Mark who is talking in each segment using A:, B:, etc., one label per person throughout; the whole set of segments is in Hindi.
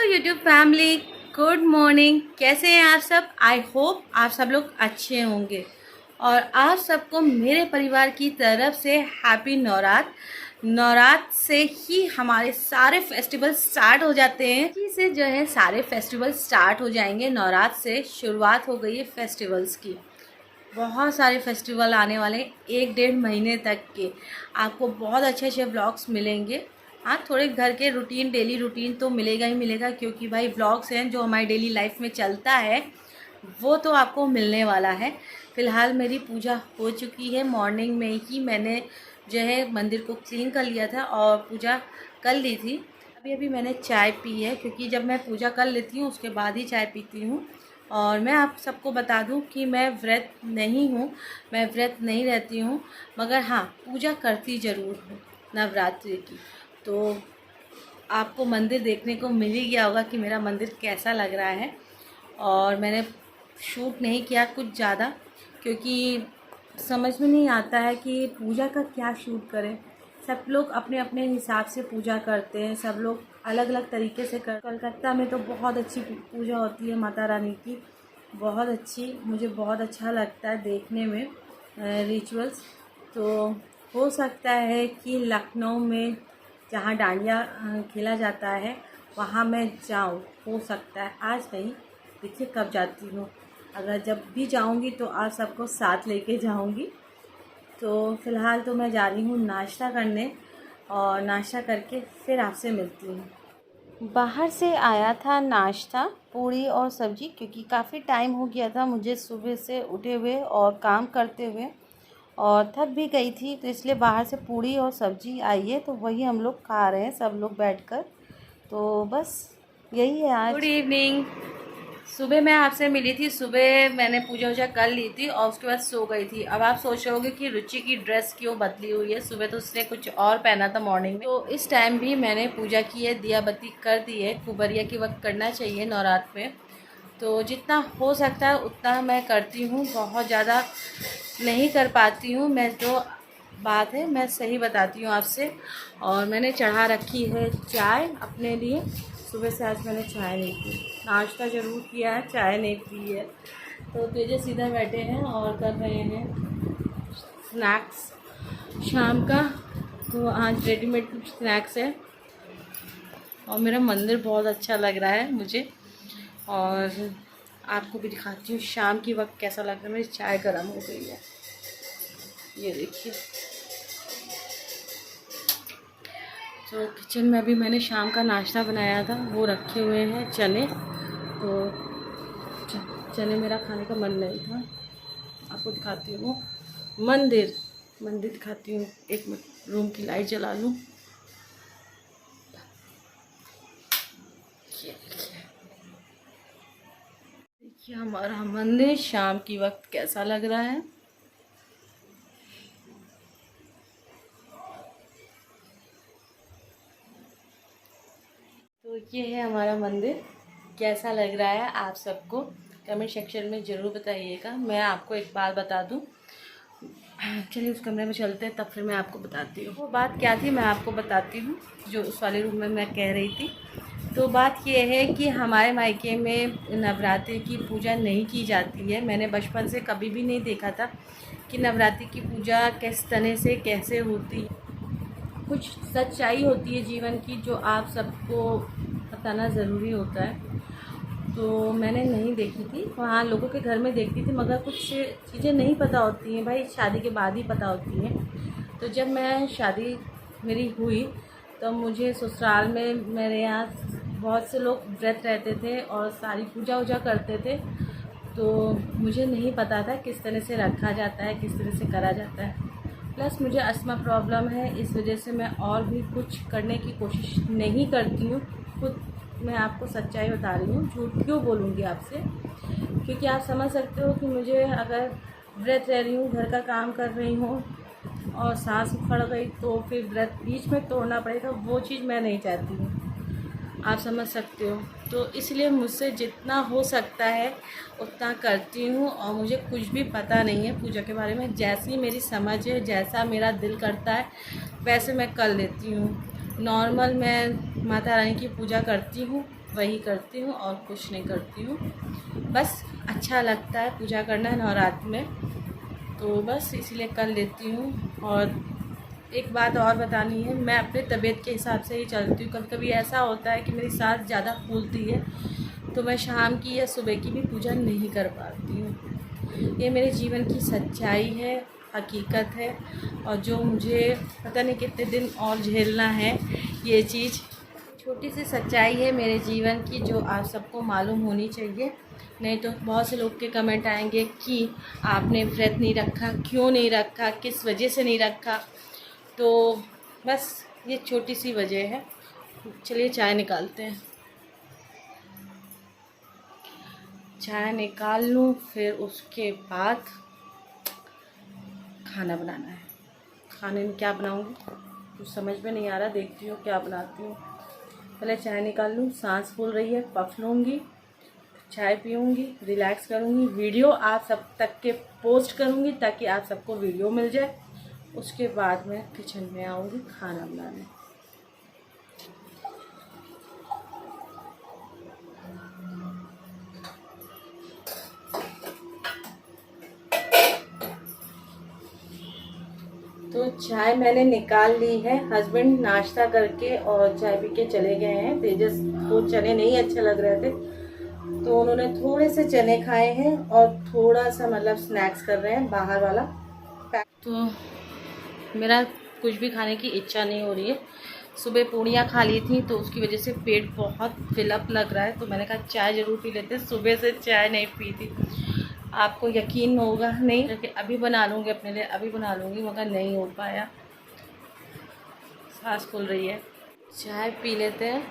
A: YouTube family, good morning. कैसे हैं आप सब? आई होप आप सब लोग अच्छे होंगे और आप सबको मेरे परिवार की तरफ से हैप्पी नवरात्र। नवरात्र से ही हमारे सारे फेस्टिवल स्टार्ट हो जाते हैं। इसी से जो है सारे फेस्टिवल स्टार्ट हो जाएंगे। नवरात्र से शुरुआत हो गई है फेस्टिवल्स की। बहुत सारे फेस्टिवल आने वाले हैं, 1-1.5 महीने तक के। आपको बहुत अच्छे अच्छे व्लॉग्स मिलेंगे। हाँ, थोड़े घर के रूटीन, डेली रूटीन तो मिलेगा ही मिलेगा, क्योंकि भाई व्लॉग्स हैं जो हमारी डेली लाइफ में चलता है, वो तो आपको मिलने वाला है। फ़िलहाल मेरी पूजा हो चुकी है। मॉर्निंग में ही मैंने जो है मंदिर को क्लीन कर लिया था और पूजा कर ली थी। अभी अभी मैंने चाय पी है, क्योंकि जब मैं पूजा कर लेती हूँ उसके बाद ही चाय पीती हूँ। और मैं आप सबको बता दूं कि मैं व्रत नहीं हूँ, मैं व्रत नहीं रहती हूँ, मगर हाँ पूजा करती ज़रूर हूँ नवरात्रि की। तो आपको मंदिर देखने को मिल ही गया होगा कि मेरा मंदिर कैसा लग रहा है। और मैंने शूट नहीं किया कुछ ज़्यादा, क्योंकि समझ में नहीं आता है कि पूजा का क्या शूट करें। सब लोग अपने अपने हिसाब से पूजा करते हैं, सब लोग अलग अलग तरीके से कलकत्ता में तो बहुत अच्छी पूजा होती है माता रानी की, बहुत अच्छी। मुझे बहुत अच्छा लगता है देखने में रिचुअल्स। तो हो सकता है कि लखनऊ में जहाँ डांडिया खेला जाता है वहाँ मैं जाऊँ, हो सकता है। आज नहीं, देखिए कब जाती हूँ। अगर जब भी जाऊँगी तो आप सबको साथ लेके जाऊँगी। तो फ़िलहाल तो मैं जा रही हूँ नाश्ता करने, और नाश्ता करके फिर आपसे मिलती हूँ। बाहर से आया था नाश्ता, पूड़ी और सब्ज़ी, क्योंकि काफ़ी टाइम हो गया था मुझे सुबह से उठे हुए और काम करते हुए, और थक भी गई थी, तो इसलिए बाहर से पूड़ी और सब्ज़ी आई है, तो वही हम लोग खा रहे हैं सब लोग बैठकर। तो बस यही है आज। Good evening. सुबह मैं आपसे मिली थी, सुबह मैंने पूजा वूजा कर ली थी और उसके बाद सो गई थी। अब आप सोच रहे होगे कि रुचि की ड्रेस क्यों बदली हुई है। सुबह तो उसने कुछ और पहना था मॉर्निंग में, तो इस टाइम भी मैंने पूजा की है, दिया बत्ती कर दी है। कुबरिया के वक्त करना चाहिए नवरात्र में, तो जितना हो सकता है उतना मैं करती हूँ। बहुत ज़्यादा नहीं कर पाती हूँ मैं, जो बात है मैं सही बताती हूँ आपसे। और मैंने चढ़ा रखी है चाय अपने लिए। सुबह से आज मैंने चाय नहीं पी, नाश्ता ज़रूर किया है, चाय नहीं पी है। तो तेजस सीधा बैठे हैं और कर रहे हैं स्नैक्स शाम का। तो आज रेडीमेड स्नैक्स है। और मेरा मंदिर बहुत अच्छा लग रहा है मुझे, और आपको भी दिखाती हूँ शाम की वक्त कैसा लग रहा है। मेरी चाय गर्म हो गई है, ये देखिए। तो किचन में अभी मैंने शाम का नाश्ता बनाया था, वो रखे हुए हैं चने। तो चने मेरा खाने का मन नहीं था। आपको दिखाती हूँ मंदिर दिखाती हूँ। एक मिनट, रूम की लाइट जला लूँ। देखिए हमारा मंदिर शाम की वक्त कैसा लग रहा है। तो ये है हमारा मंदिर, कैसा लग रहा है आप सबको कमेंट सेक्शन में ज़रूर बताइएगा। मैं आपको एक बात बता दूं, चलिए उस कमरे में चलते हैं, तब फिर मैं आपको बताती हूँ। वो बात क्या थी मैं आपको बताती हूँ, जो उस वाले रूम में मैं कह रही थी। तो बात ये है कि हमारे मायके में नवरात्रि की पूजा नहीं की जाती है। मैंने बचपन से कभी भी नहीं देखा था कि नवरात्रि की पूजा किस तरह से कैसे होती। कुछ सच्चाई होती है जीवन की जो आप सबको बताना ज़रूरी होता है। तो मैंने नहीं देखी थी, वहाँ लोगों के घर में देखती थी, मगर कुछ चीज़ें नहीं पता होती हैं भाई, शादी के बाद ही पता होती हैं। तो जब मैं शादी मेरी हुई तो मुझे ससुराल में मेरे यहाँ बहुत से लोग व्रत रहते थे और सारी पूजा वूजा करते थे। तो मुझे नहीं पता था किस तरह से रखा जाता है, किस तरह से करा जाता है। प्लस मुझे अस्थमा प्रॉब्लम है, इस वजह से मैं और भी कुछ करने की कोशिश नहीं करती हूँ। खुद मैं आपको सच्चाई बता रही हूँ, झूठ क्यों बोलूँगी आपसे, क्योंकि आप समझ सकते हो कि मुझे अगर व्रत रह रही हूँ, घर का काम कर रही हूँ और सांस उखड़ गई तो फिर व्रत बीच में तोड़ना पड़ेगा, वो चीज़ मैं नहीं चाहती हूँ। आप समझ सकते हो। तो इसलिए मुझसे जितना हो सकता है उतना करती हूँ, और मुझे कुछ भी पता नहीं है पूजा के बारे में। जैसी मेरी समझ है, जैसा मेरा दिल करता है वैसे मैं कर लेती हूँ। नॉर्मल मैं माता रानी की पूजा करती हूँ, वही करती हूँ और कुछ नहीं करती हूँ। बस अच्छा लगता है पूजा करना नवरात्र में, तो बस इसलिए कर लेती हूँ। और एक बात और बतानी है, मैं अपने तबीयत के हिसाब से ही चलती हूँ। कभी कभी ऐसा होता है कि मेरी सांस ज़्यादा फूलती है तो मैं शाम की या सुबह की भी पूजा नहीं कर पाती हूँ। ये मेरे जीवन की सच्चाई है, हकीकत है, और जो मुझे पता नहीं कितने दिन और झेलना है ये चीज़। छोटी सी सच्चाई है मेरे जीवन की जो आप सबको मालूम होनी चाहिए, नहीं तो बहुत से लोग के कमेंट आएंगे कि आपने व्रत नहीं रखा, क्यों नहीं रखा, किस वजह से नहीं रखा। तो बस ये छोटी सी वजह है। चलिए चाय निकालते हैं। चाय निकाल लूँ, फिर उसके बाद खाना बनाना है। खाने में क्या बनाऊँगी कुछ समझ में नहीं आ रहा, देखती हूँ क्या बनाती हूँ। पहले चाय निकाल लूँ, सांस फूल रही है, पफ लूँगी, चाय पीऊँगी, रिलैक्स करूँगी, वीडियो आप सब तक के पोस्ट करूँगी ताकि आप सबको वीडियो मिल जाए। उसके बाद मैं किचन में आऊँगी खाना बनाने। तो चाय मैंने निकाल ली है। हस्बैंड नाश्ता करके और चाय पी के चले गए हैं। तेजस को चने नहीं अच्छे लग रहे थे तो उन्होंने थोड़े से चने खाए हैं और थोड़ा सा मतलब स्नैक्स कर रहे हैं बाहर वाला। तो मेरा कुछ भी खाने की इच्छा नहीं हो रही है। सुबह पूड़ियाँ खा ली थी तो उसकी वजह से पेट बहुत फिलअप लग रहा है, तो मैंने कहा चाय ज़रूर पी लेते। सुबह से चाय नहीं पी थी, आपको यकीन होगा नहीं कि अभी बना लूँगी अपने लिए, अभी बना लूँगी, मगर नहीं हो पाया, सांस फूल रही है। चाय पी लेते हैं।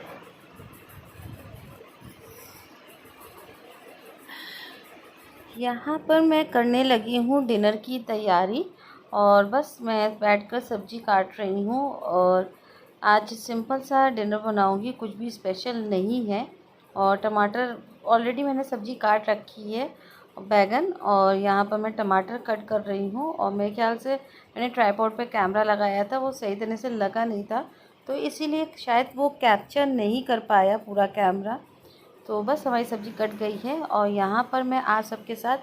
A: यहाँ पर मैं करने लगी हूँ डिनर की तैयारी, और बस मैं बैठकर सब्ज़ी काट रही हूँ। और आज सिंपल सा डिनर बनाऊँगी, कुछ भी स्पेशल नहीं है। और टमाटर ऑलरेडी मैंने सब्ज़ी काट रखी है, बैगन, और यहाँ पर मैं टमाटर कट कर रही हूँ। और मेरे ख्याल से मैंने ट्राइपॉड पे कैमरा लगाया था, वो सही तरह से लगा नहीं था, तो इसीलिए शायद वो कैप्चर नहीं कर पाया पूरा कैमरा। तो बस हमारी सब्ज़ी कट गई है, और यहाँ पर मैं आप सबके साथ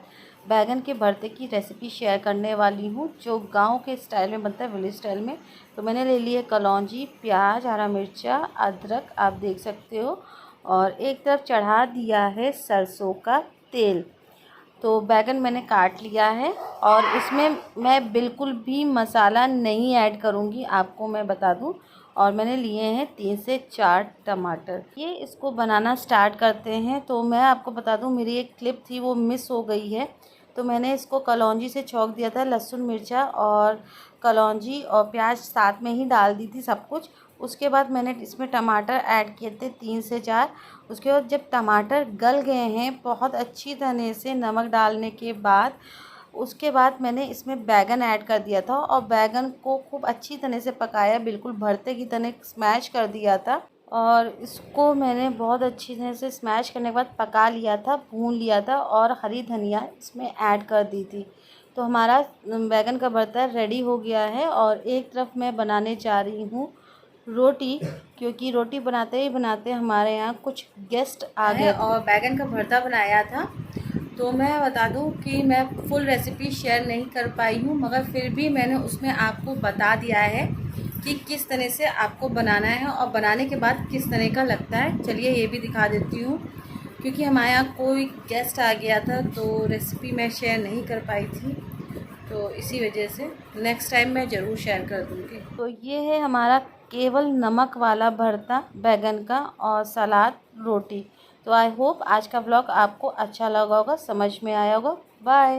A: बैगन के भरते की रेसिपी शेयर करने वाली हूँ, जो गांव के स्टाइल में बनता है, विलेज स्टाइल में। तो मैंने ले लिए कलौंजी, प्याज, हरा मिर्चा, अदरक, आप देख सकते हो, और एक तरफ चढ़ा दिया है सरसों का तेल। तो बैगन मैंने काट लिया है, और इसमें मैं बिल्कुल भी मसाला नहीं ऐड करूँगी, आपको मैं बता दूँ। और मैंने लिए हैं 3 से 4 टमाटर। ये इसको बनाना स्टार्ट करते हैं। तो मैं आपको बता दूँ, मेरी एक क्लिप थी वो मिस हो गई है, तो मैंने इसको कलौंजी से छौंक दिया था। लहसुन, मिर्चा और कलौंजी और प्याज साथ में ही डाल दी थी सब कुछ। उसके बाद मैंने इसमें टमाटर ऐड किए थे 3 से 4। उसके बाद जब टमाटर गल गए हैं बहुत अच्छी तरह से नमक डालने के बाद, उसके बाद मैंने इसमें बैगन ऐड कर दिया था, और बैगन को खूब अच्छी तरह से पकाया, बिल्कुल भरते की तरह स्मैश कर दिया था। और इसको मैंने बहुत अच्छी तरह से स्मैश करने के बाद पका लिया था, भून लिया था, और हरी धनिया इसमें ऐड कर दी थी। तो हमारा बैगन का भरता रेडी हो गया है। और एक तरफ मैं बनाने जा रही हूँ रोटी, क्योंकि रोटी बनाते ही बनाते हमारे यहाँ कुछ गेस्ट आ गए और बैगन का भरता बनाया था। तो मैं बता दूं कि मैं फुल रेसिपी शेयर नहीं कर पाई हूँ, मगर फिर भी मैंने उसमें आपको बता दिया है कि किस तरह से आपको बनाना है और बनाने के बाद किस तरह का लगता है। चलिए ये भी दिखा देती हूँ, क्योंकि हमारे यहाँ कोई गेस्ट आ गया था तो रेसिपी मैं शेयर नहीं कर पाई थी, तो इसी वजह से नेक्स्ट टाइम मैं ज़रूर शेयर कर दूँगी। तो ये है हमारा केवल नमक वाला भरता बैगन का, और सलाद, रोटी। तो आई होप आज का व्लॉग आपको अच्छा लगा होगा, समझ में आया होगा। बाय।